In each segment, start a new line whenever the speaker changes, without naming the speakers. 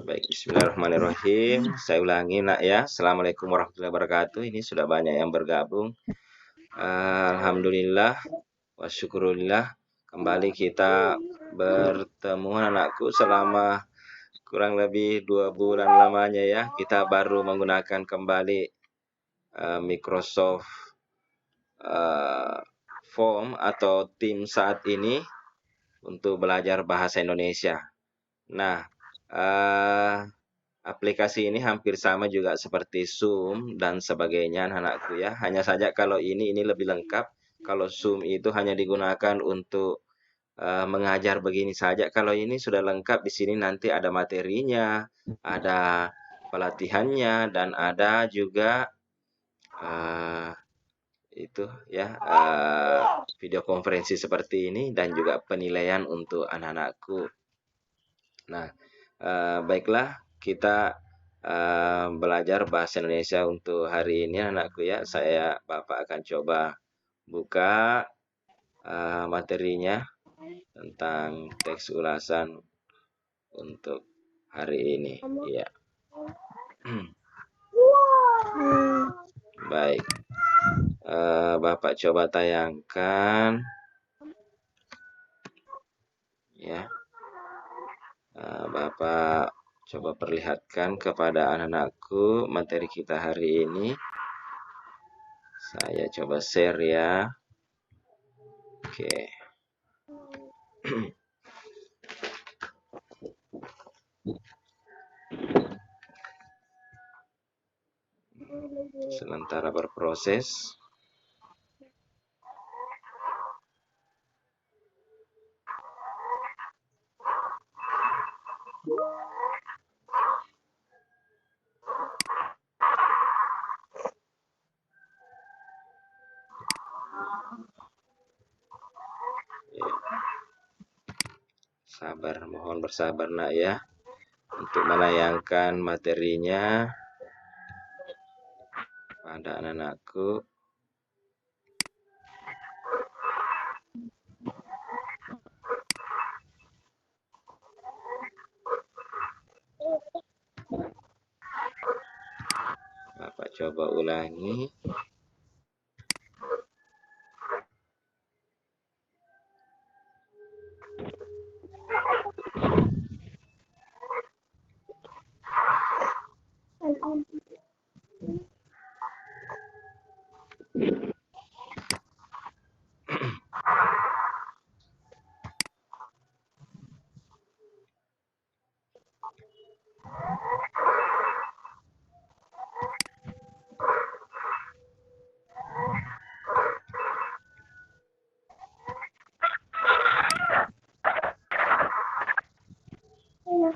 Baik, bismillahirrahmanirrahim. Saya ulangi nak ya. Assalamualaikum warahmatullahi wabarakatuh. Ini sudah banyak yang bergabung. Alhamdulillah wa syukurillah. Kembali kita bertemu anakku selama kurang lebih 2 bulan lamanya ya. Kita baru menggunakan kembali Microsoft Form atau Teams saat ini untuk belajar bahasa Indonesia. Nah, aplikasi ini hampir sama juga seperti Zoom dan sebagainya anakku ya. Hanya saja kalau ini lebih lengkap. Kalau Zoom itu hanya digunakan untuk mengajar begini saja. Kalau ini sudah lengkap, di sini nanti ada materinya, ada pelatihannya, dan ada juga itu ya video konferensi seperti ini dan juga penilaian untuk anak-anakku. Nah, baiklah kita belajar bahasa Indonesia untuk hari ini anakku ya. Bapak akan coba buka materinya tentang teks ulasan untuk hari ini ya. Baik, Bapak coba tayangkan ya. Bapak coba perlihatkan kepada anak-anakku materi kita hari ini. Saya coba share ya. Oke. Sementara berproses. Sabar, mohon bersabar nak ya untuk menayangkan materinya pada anak-anakku. Bapak coba ulangi.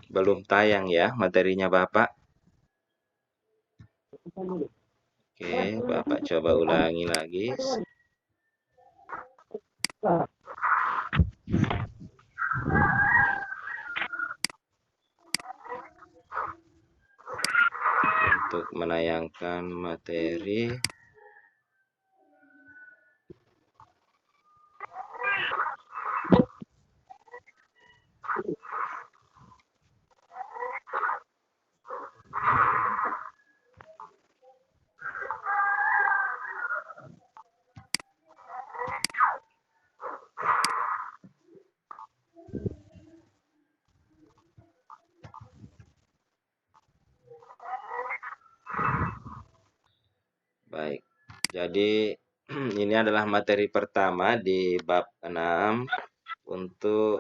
Belum tayang ya materinya Bapak. Oke, Bapak coba ulangi lagi. Untuk menayangkan materi. Baik, jadi ini adalah materi pertama di bab 6 untuk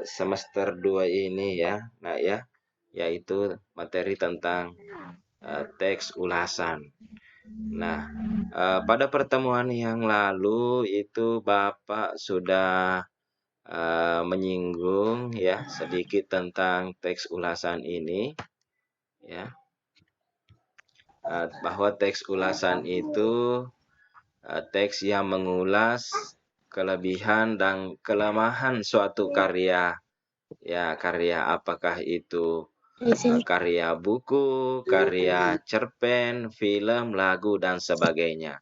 semester 2 ini ya, nah ya, yaitu materi tentang teks ulasan. Nah, pada pertemuan yang lalu itu Bapak sudah menyinggung ya sedikit tentang teks ulasan ini ya. Bahwa teks ulasan itu teks yang mengulas kelebihan dan kelemahan suatu karya. Ya, karya apakah itu karya buku, karya cerpen, film, lagu, dan sebagainya.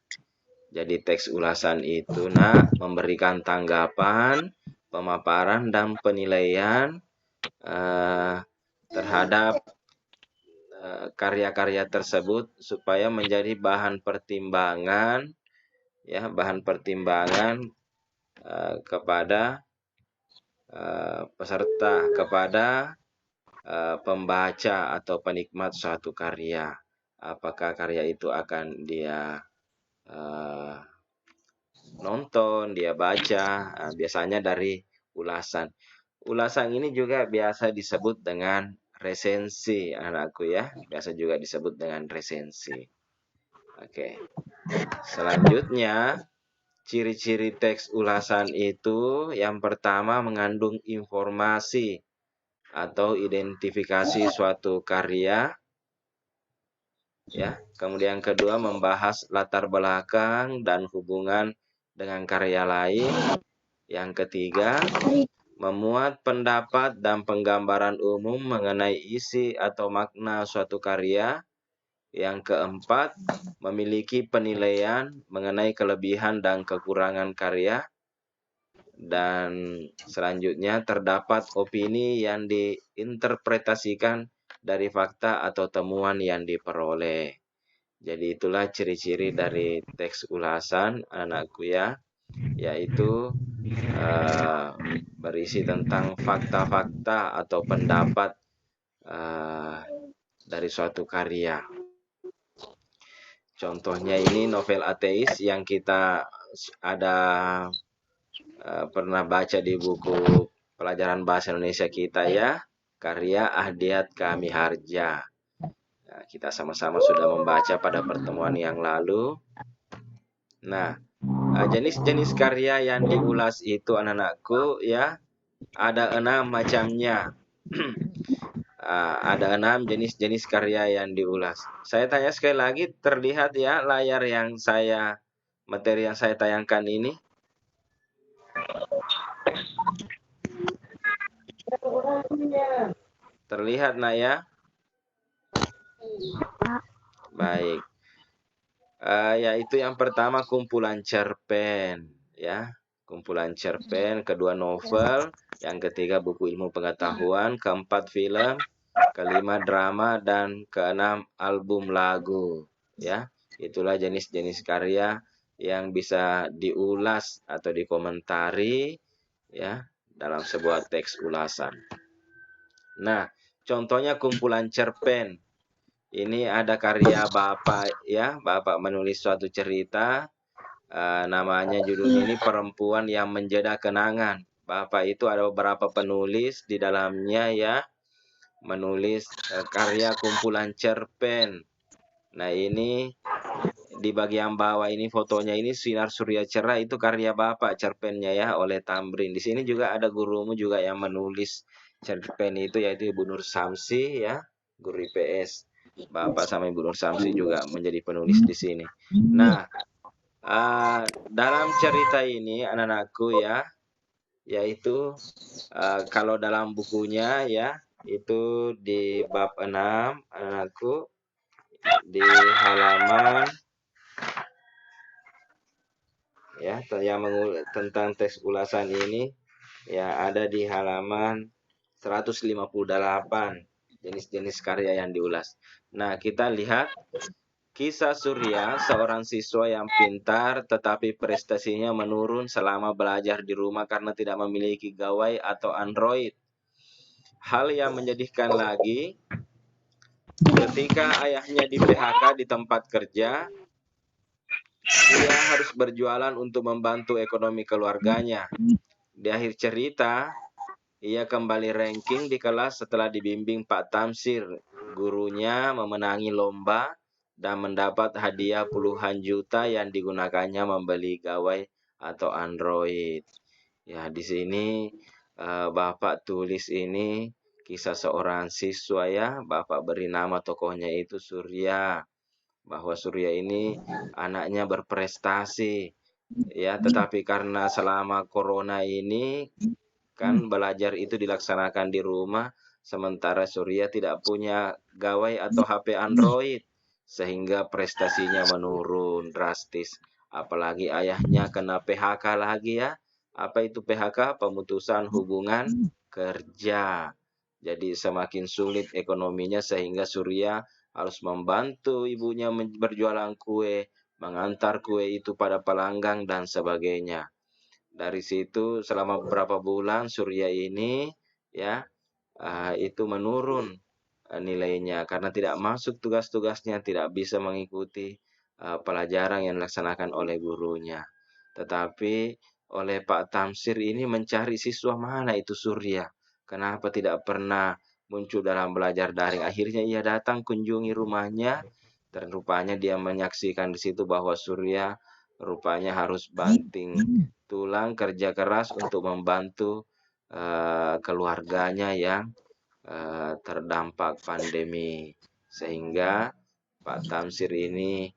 Jadi teks ulasan itu memberikan tanggapan pemaparan dan penilaian terhadap karya-karya tersebut supaya menjadi bahan pertimbangan, ya, bahan pertimbangan kepada peserta, kepada pembaca atau penikmat suatu karya. Apakah karya itu akan dia nonton, dia baca, biasanya dari ulasan. Ulasan ini juga biasa disebut dengan resensi, anakku ya. Biasa juga disebut dengan resensi. Oke. Selanjutnya, ciri-ciri teks ulasan itu yang pertama mengandung informasi atau identifikasi suatu karya, ya. Kemudian kedua membahas latar belakang dan hubungan dengan karya lain. Yang ketiga, memuat pendapat dan penggambaran umum mengenai isi atau makna suatu karya. Yang keempat, memiliki penilaian mengenai kelebihan dan kekurangan karya. Dan selanjutnya terdapat opini yang diinterpretasikan dari fakta atau temuan yang diperoleh. Jadi itulah ciri-ciri dari teks ulasan, anakku ya, yaitu berisi tentang fakta-fakta atau pendapat dari suatu karya. Contohnya ini novel ateis yang kita ada pernah baca di buku pelajaran bahasa Indonesia kita ya, karya Ahdiat Kamiharja. Nah, kita sama-sama sudah membaca pada pertemuan yang lalu. Nah, jenis-jenis karya yang diulas itu anak-anakku ya, ada 6 macamnya. Ada 6 jenis-jenis karya yang diulas. Saya tanya sekali lagi, terlihat ya layar yang materi yang saya tayangkan ini? Terlihat nak ya? Baik. Yaitu yang pertama kumpulan cerpen, ya. Kumpulan cerpen, kedua novel, yang ketiga buku ilmu pengetahuan, keempat film, kelima drama, dan keenam album lagu, ya. Itulah jenis-jenis karya yang bisa diulas atau dikomentari, ya, dalam sebuah teks ulasan. Nah, contohnya kumpulan cerpen. Ini ada karya Bapak ya, Bapak menulis suatu cerita, namanya judul ini Perempuan yang Menjeda Kenangan. Bapak itu ada beberapa penulis di dalamnya ya, menulis karya kumpulan cerpen. Nah ini di bagian bawah ini fotonya ini Sinar Surya Cerah, itu karya Bapak cerpennya ya, oleh Tamrin. Di sini juga ada gurumu juga yang menulis cerpen itu, yaitu Ibu Nur Samsi ya, guru IPS. Bapak sama Ibu Nur Samsi juga menjadi penulis di sini. Nah, dalam cerita ini anak-anakku ya, yaitu kalau dalam bukunya ya, itu di bab 6 anak-anakku, di halaman ya, yang tentang teks ulasan ini ya, ada di halaman 158 jenis-jenis karya yang diulas. Nah, kita lihat kisah Surya, seorang siswa yang pintar tetapi prestasinya menurun selama belajar di rumah karena tidak memiliki gawai atau Android. Hal yang menyedihkan lagi, ketika ayahnya di PHK di tempat kerja, ia harus berjualan untuk membantu ekonomi keluarganya. Di akhir cerita, ia kembali ranking di kelas setelah dibimbing Pak Tamsir. Gurunya memenangi lomba dan mendapat hadiah puluhan juta yang digunakannya membeli gawai atau Android. Ya, di sini Bapak tulis ini kisah seorang siswa ya. Bapak beri nama tokohnya itu Surya. Bahwa Surya ini anaknya berprestasi. Ya, tetapi karena selama corona ini kan belajar itu dilaksanakan di rumah, sementara Surya tidak punya gawai atau HP Android, sehingga prestasinya menurun drastis. Apalagi ayahnya kena PHK lagi ya, Apa itu PHK? Pemutusan hubungan kerja. Jadi semakin sulit ekonominya sehingga Surya harus membantu ibunya berjualan kue, mengantar kue itu pada pelanggan dan sebagainya. Dari situ selama beberapa bulan Surya ini ya itu menurun nilainya karena tidak masuk tugas-tugasnya, tidak bisa mengikuti pelajaran yang dilaksanakan oleh gurunya. Tetapi oleh Pak Tamsir ini mencari siswa mana itu Surya. Kenapa tidak pernah muncul dalam belajar daring? Akhirnya ia datang kunjungi rumahnya dan rupanya dia menyaksikan di situ bahwa Surya rupanya harus banting tulang kerja keras untuk membantu keluarganya yang terdampak pandemi. Sehingga Pak Tamsir ini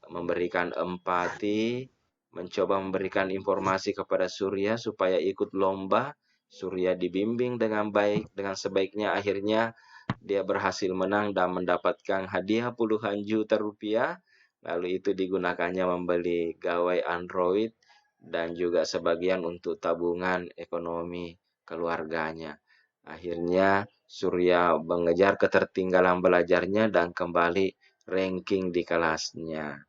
memberikan empati, mencoba memberikan informasi kepada Surya supaya ikut lomba. Surya dibimbing dengan baik, dengan sebaiknya akhirnya dia berhasil menang dan mendapatkan hadiah puluhan juta rupiah. Lalu itu digunakannya membeli gawai Android dan juga sebagian untuk tabungan ekonomi keluarganya. Akhirnya Surya mengejar ketertinggalan belajarnya dan kembali ranking di kelasnya.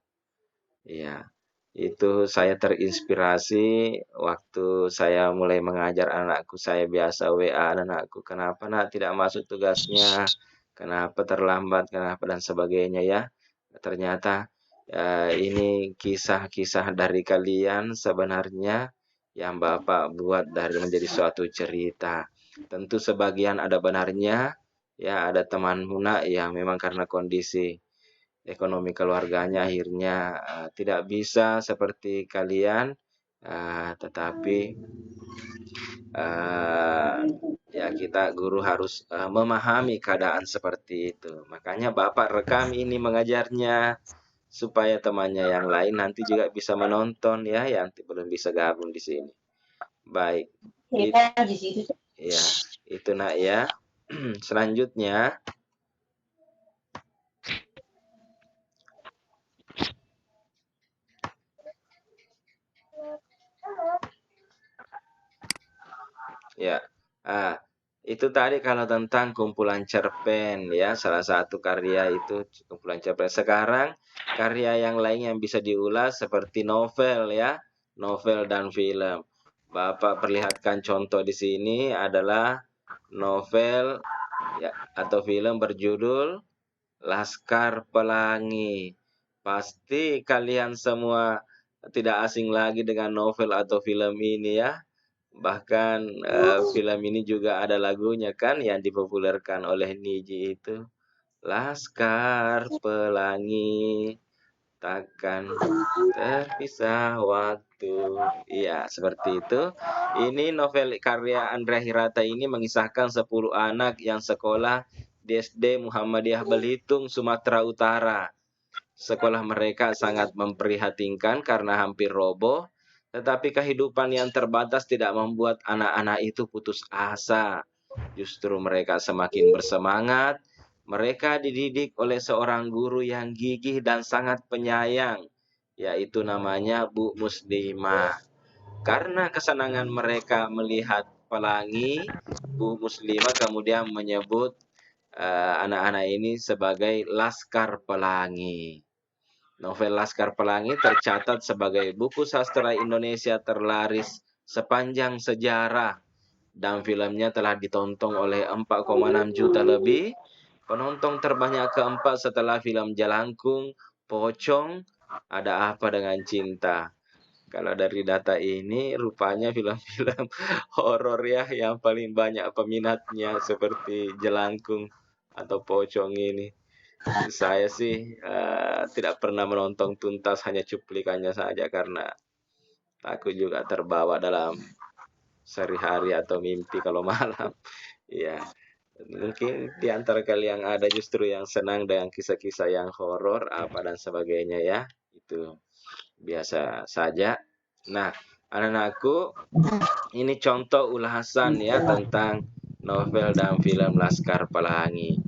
Iya, itu saya terinspirasi waktu saya mulai mengajar anakku. Saya biasa WA anakku, kenapa nak tidak masuk tugasnya, kenapa terlambat, kenapa dan sebagainya ya. Ternyata ini kisah-kisah dari kalian sebenarnya yang Bapak buat dari menjadi suatu cerita. Tentu sebagian ada benarnya, ya ada teman Muna yang memang karena kondisi ekonomi keluarganya akhirnya tidak bisa seperti kalian, tetapi ya kita guru harus memahami keadaan seperti itu. Makanya Bapak rekam ini mengajarnya supaya temannya yang lain nanti juga bisa menonton ya, yang belum bisa gabung di sini. Baik, ya itu nak ya. Selanjutnya. Ya, itu tadi kalau tentang kumpulan cerpen ya, salah satu karya itu kumpulan cerpen. Sekarang karya yang lain yang bisa diulas seperti novel ya, novel dan film. Bapak perlihatkan contoh di sini adalah novel ya atau film berjudul Laskar Pelangi. Pasti kalian semua tidak asing lagi dengan novel atau film ini ya. Bahkan film ini juga ada lagunya kan yang dipopulerkan oleh Niji itu. Laskar Pelangi takkan terpisah waktu. Iya, seperti itu. Ini novel karya Andrea Hirata ini mengisahkan 10 anak yang sekolah di SD Muhammadiyah Belitung, Sumatera Utara. Sekolah mereka sangat memprihatinkan karena hampir roboh, tetapi kehidupan yang terbatas tidak membuat anak-anak itu putus asa. Justru mereka semakin bersemangat. Mereka dididik oleh seorang guru yang gigih dan sangat penyayang, yaitu namanya Bu Muslimah. Karena kesenangan mereka melihat pelangi, Bu Muslimah kemudian menyebut anak-anak ini sebagai Laskar Pelangi. Novel Laskar Pelangi tercatat sebagai buku sastra Indonesia terlaris sepanjang sejarah dan filmnya telah ditonton oleh 4,6 juta lebih. Penonton terbanyak keempat setelah film Jalangkung, Pocong, Ada Apa Dengan Cinta. Kalau dari data ini rupanya film-film horor ya yang paling banyak peminatnya seperti Jelangkung atau Pocong ini. Saya sih tidak pernah menonton tuntas, hanya cuplikannya saja karena takut juga terbawa dalam sehari-hari atau mimpi kalau malam. Ya, mungkin di antara kalian yang ada justru yang senang dengan kisah-kisah yang horor apa dan sebagainya ya. Itu biasa saja. Nah, anak-anakku, ini contoh ulasan ya tentang novel dan film Laskar Pelangi.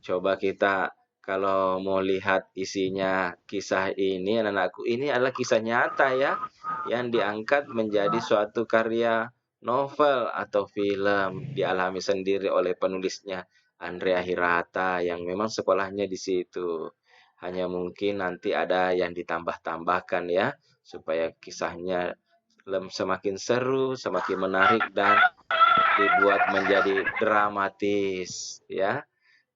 Coba kita kalau mau lihat isinya kisah ini anak-anakku, ini adalah kisah nyata ya, yang diangkat menjadi suatu karya novel atau film, dialami sendiri oleh penulisnya, Andrea Hirata, yang memang sekolahnya di situ. Hanya mungkin nanti ada yang ditambah-tambahkan ya, supaya kisahnya semakin seru, semakin menarik, dan dibuat menjadi dramatis ya.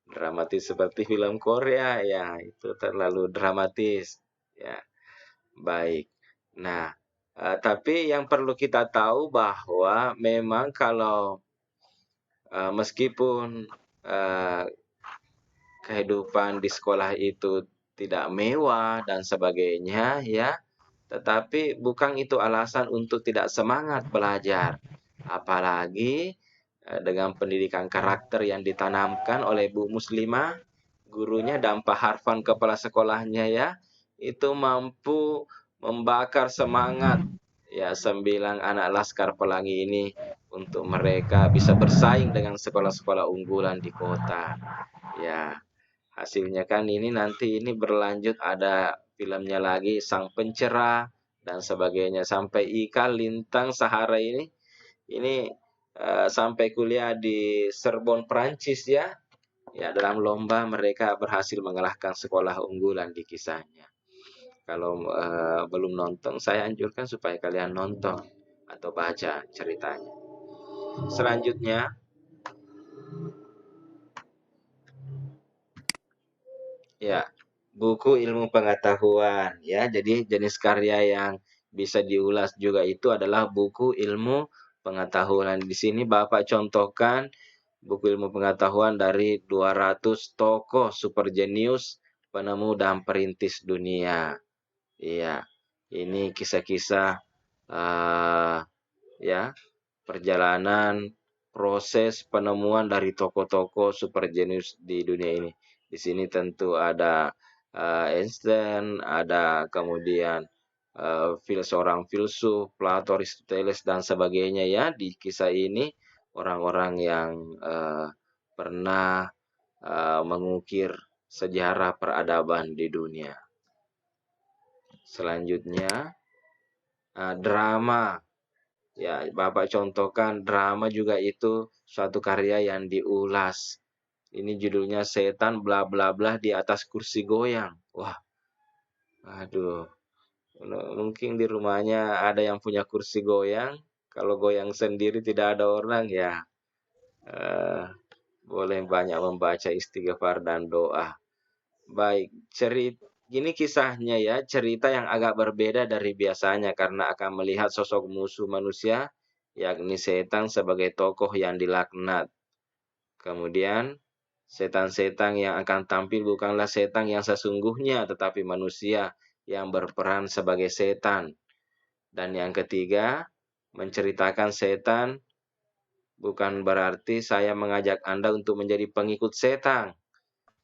Dramatis seperti film Korea ya, itu terlalu dramatis ya. Baik. Nah, tapi yang perlu kita tahu bahwa memang kalau meskipun eh, kehidupan di sekolah itu tidak mewah dan sebagainya ya, tetapi bukan itu alasan untuk tidak semangat belajar. Apalagi dengan pendidikan karakter yang ditanamkan oleh Bu Muslimah, gurunya dan Pak Harfan kepala sekolahnya ya, itu mampu membakar semangat ya 9 anak Laskar Pelangi ini untuk mereka bisa bersaing dengan sekolah-sekolah unggulan di kota. Ya, hasilnya kan ini nanti ini berlanjut ada filmnya lagi Sang Pencerah dan sebagainya sampai Ika Lintang Sahara ini sampai kuliah di Sorbonne Prancis ya. Ya, dalam lomba mereka berhasil mengalahkan sekolah unggulan di kisahnya. Kalau belum nonton, saya anjurkan supaya kalian nonton atau baca ceritanya. Selanjutnya, ya, buku ilmu pengetahuan ya. Jadi jenis karya yang bisa diulas juga itu adalah buku ilmu pengetahuan. Di sini Bapak contohkan buku ilmu pengetahuan dari 200 tokoh super jenius, penemu dan perintis dunia. Iya, ini kisah-kisah uh, ya perjalanan proses penemuan dari tokoh-tokoh super jenius di dunia ini. Di sini tentu ada Einstein, ada kemudian seorang filsuf, Plato, Aristoteles dan sebagainya ya. Di kisah ini orang-orang yang pernah mengukir sejarah peradaban di dunia. Selanjutnya drama. Ya, Bapak contohkan drama juga itu suatu karya yang diulas. Ini judulnya Setan bla bla bla di atas kursi goyang. Wah, aduh. Mungkin di rumahnya ada yang punya kursi goyang. Kalau goyang sendiri tidak ada orang ya. eh, Boleh banyak membaca istighfar dan doa. Baik, ini kisahnya ya, cerita yang agak berbeda dari biasanya karena akan melihat sosok musuh manusia, yakni setan sebagai tokoh yang dilaknat. Kemudian, setan-setan yang akan tampil bukanlah setan yang sesungguhnya, tetapi manusia yang berperan sebagai setan. Dan yang ketiga, menceritakan setan bukan berarti saya mengajak Anda untuk menjadi pengikut setan.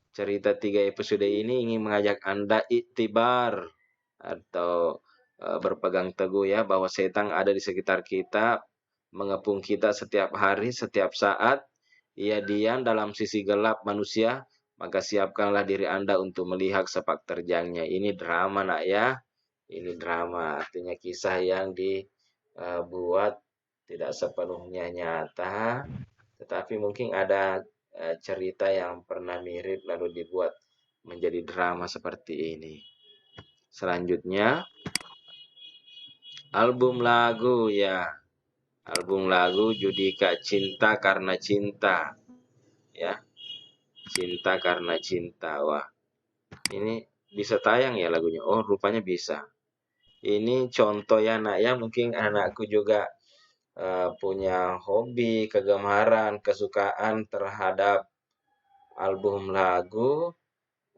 Cerita 3 episode ini ingin mengajak Anda iktibar atau berpegang teguh ya bahwa setan ada di sekitar kita, mengepung kita setiap hari, setiap saat. Ia diam dalam sisi gelap manusia, maka siapkanlah diri Anda untuk melihat sepak terjangnya. Ini drama nak ya. Ini drama, artinya kisah yang dibuat tidak sepenuhnya nyata, tetapi mungkin ada cerita yang pernah mirip lalu dibuat menjadi drama seperti ini. Selanjutnya, album lagu ya. Album lagu Judika Cinta Karena Cinta. Ya, Cinta Karena Cinta. Wah, ini bisa tayang ya lagunya. Oh, rupanya bisa. Ini contoh ya nak ya, mungkin anakku juga punya hobi, kegemaran, kesukaan terhadap album lagu.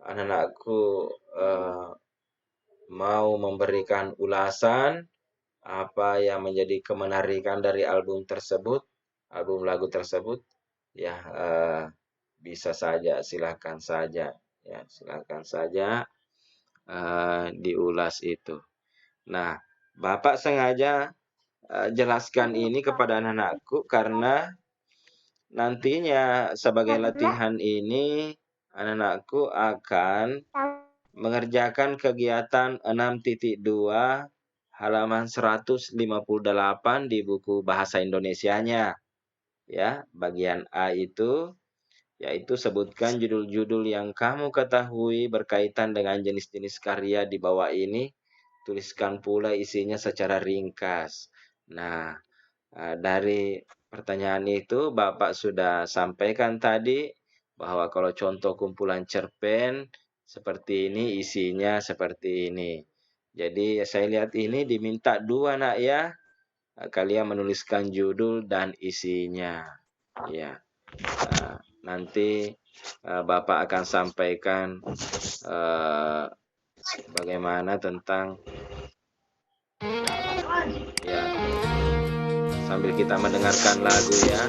Anak-anakku mau memberikan ulasan apa yang menjadi kemenarikan dari album tersebut, album lagu tersebut, ya bisa saja, silakan saja, ya silakan saja diulas itu. Nah, Bapak sengaja jelaskan ini kepada anak-anakku karena nantinya sebagai latihan ini anak-anakku akan mengerjakan kegiatan 6.2 halaman 158 di buku bahasa Indonesianya. Ya, bagian A itu yaitu sebutkan judul-judul yang kamu ketahui berkaitan dengan jenis-jenis karya di bawah ini. Tuliskan pula isinya secara ringkas. Nah, dari pertanyaan itu Bapak sudah sampaikan tadi bahwa kalau contoh kumpulan cerpen seperti ini, isinya seperti ini. Jadi saya lihat ini diminta 2 nak ya. Kalian menuliskan judul dan isinya. Ya. Nanti Bapak akan sampaikan bagaimana tentang ya sambil kita mendengarkan lagu ya.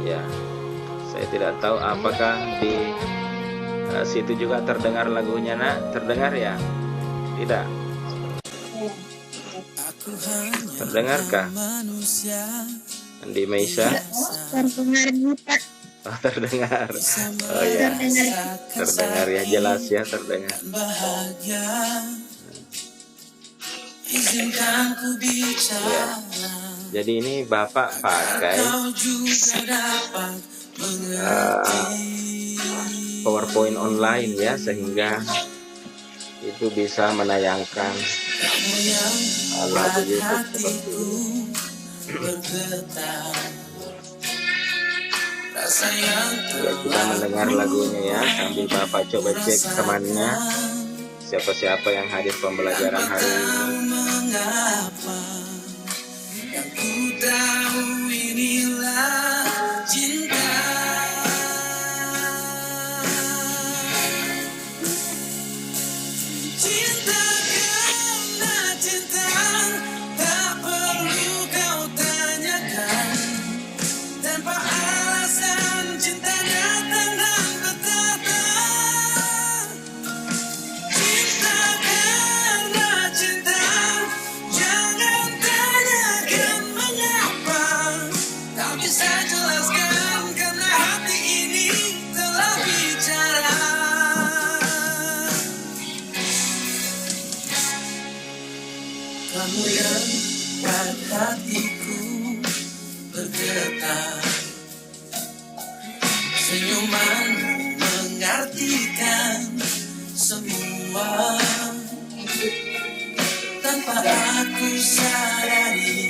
Ya. Saya tidak tahu apakah di situ juga terdengar lagunya nak? Terdengar ya? Tidak. Terdengarkah? Andi Meisha?
Terdengar.
Oh, terdengar. Oh ya. Terdengar ya, jelas ya, terdengar. Ya. Jadi ini Bapak pakai PowerPoint online ya, sehingga itu bisa menayangkan lagu YouTube seperti ini. Ya, kita mendengar lagunya ya, sambil Bapak coba cek temannya, siapa-siapa yang hadir pembelajaran hari ini. Yang ku tahu inilah cinta. Cinta karena cinta, tak perlu kau tanyakan. Tanpa alasan cinta datang dan bertata. Cinta karena cinta, jangan tanyakan mengapa. Tak bisa jelaskan karena hati ini telah bicara. Kamu yang buat hatiku bergetar. Senyumanmu mengartikan semua. Tanpa aku sadari,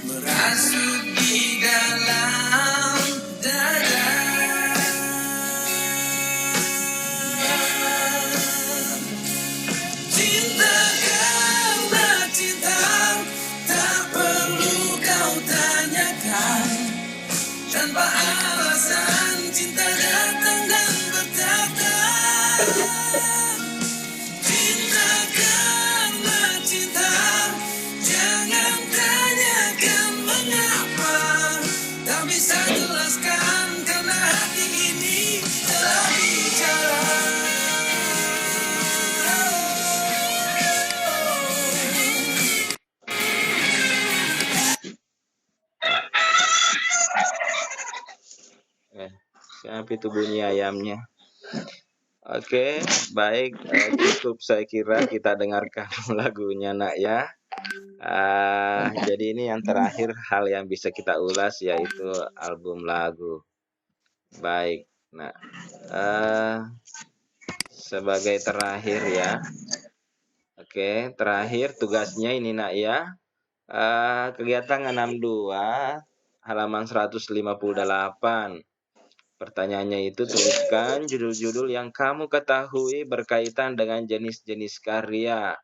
merasuk di dalam dada. Cinta karena cinta, tak perlu kau tanyakan. Tanpa alasan cinta datang dan bertata. Cinta karena cinta, jangan tanyakan mengapa. Tak bisa jelaskan karena hati ini telah bicara. Siapa itu bunyi ayamnya? Oke, baik, cukup saya kira kita dengarkan lagunya nak ya. Jadi ini yang terakhir hal yang bisa kita ulas yaitu album lagu. Baik, nah sebagai terakhir ya. Oke, terakhir tugasnya ini nak ya. Kegiatan 62 halaman 158. Pertanyaannya itu tuliskan judul-judul yang kamu ketahui berkaitan dengan jenis-jenis karya.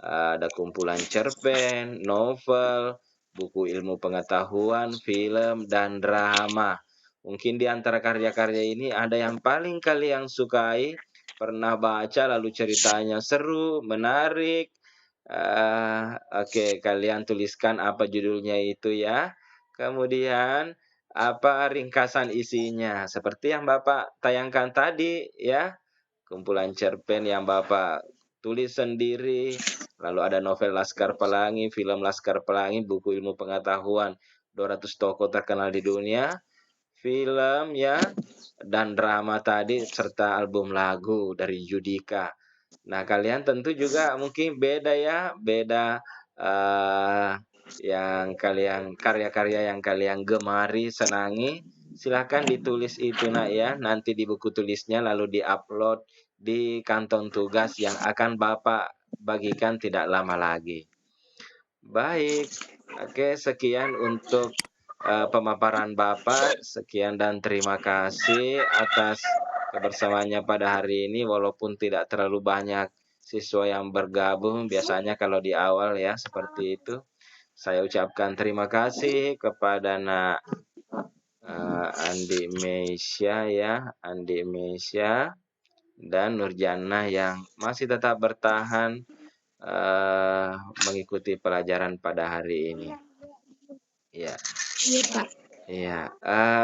Ada kumpulan cerpen, novel, buku ilmu pengetahuan, film, dan drama. Mungkin di antara karya-karya ini ada yang paling kalian sukai, pernah baca lalu ceritanya seru, menarik. Oke, kalian tuliskan apa judulnya itu ya. Kemudian apa ringkasan isinya, seperti yang Bapak tayangkan tadi ya. Kumpulan cerpen yang Bapak tulis sendiri, lalu ada novel Laskar Pelangi, film Laskar Pelangi, buku ilmu pengetahuan 200 tokoh terkenal di dunia, film ya, dan drama tadi serta album lagu dari Judika. Nah, kalian tentu juga mungkin beda ya, beda yang kalian karya-karya yang kalian gemari, senangi. Silahkan ditulis itu nak ya, nanti di buku tulisnya lalu diupload di kantong tugas yang akan Bapak bagikan tidak lama lagi. Baik, oke sekian untuk pemaparan Bapak. Sekian dan terima kasih atas kebersamaannya pada hari ini. Walaupun tidak terlalu banyak siswa yang bergabung, biasanya kalau di awal ya seperti itu. Saya ucapkan terima kasih kepada Nak Andi Meisya ya, Andi Meisya dan Nurjannah yang masih tetap bertahan mengikuti pelajaran pada hari ini. Ya,
Iya, Pak.
ya.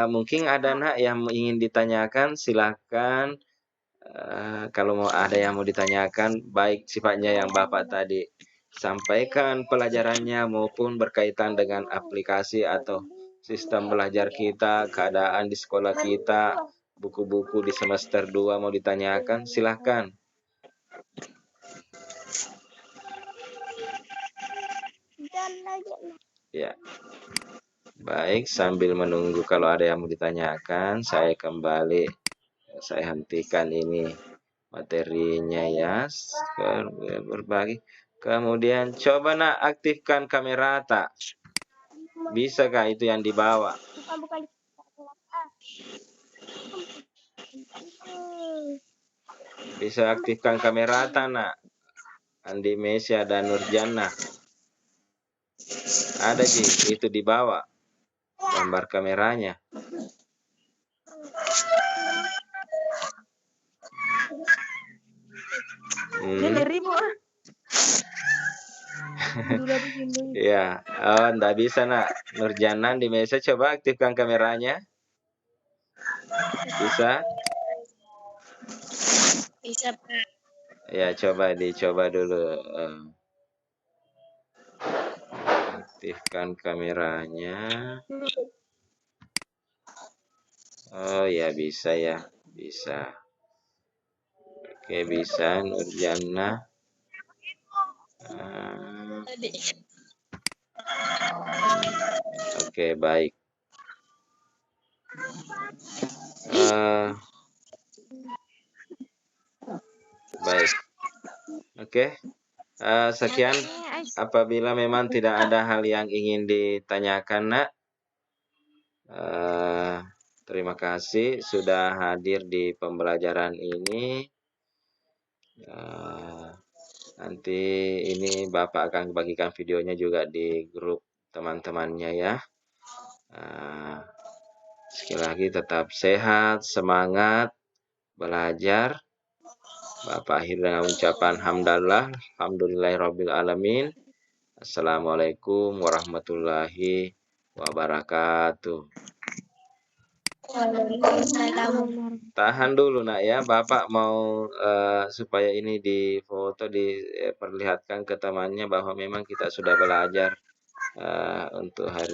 Mungkin ada nak yang ingin ditanyakan, silakan. Kalau mau ada yang mau ditanyakan, baik sifatnya yang Bapak tadi sampaikan pelajarannya maupun berkaitan dengan aplikasi atau sistem belajar kita, keadaan di sekolah kita, buku-buku di semester 2 mau ditanyakan, silahkan. Ya. Baik, sambil menunggu kalau ada yang mau ditanyakan, saya hentikan ini materinya ya, berbagi. Kemudian coba nak aktifkan kamera tak? Bisakah itu yang dibawa? Bisa aktifkan kamera tak nak? Andi Meisya dan Nurjannah. Ada Ji, itu dibawa gambar kameranya. Ya, oh, nggak bisa nak. Nurjannah di Meisya coba aktifkan kameranya. Bisa?
Bisa, Pak.
Ya, dicoba dulu. Aktifkan kameranya. Oh ya, bisa ya. Bisa. Oke, bisa Nurjannah. Oke, baik. Baik. Oke. Sekian. Apabila memang tidak ada hal yang ingin ditanyakan, nak. Terima kasih sudah hadir di pembelajaran ini. Nanti ini Bapak akan bagikan videonya juga di grup teman-temannya ya. Sekali lagi tetap sehat, semangat, belajar. Bapak akhir dengan ucapan hamdalah, alhamdulillahirabbil alamin. Assalamualaikum warahmatullahi wabarakatuh. Tahan dulu nak ya, Bapak mau supaya ini di foto diperlihatkan ke temannya bahwa memang kita sudah belajar untuk hari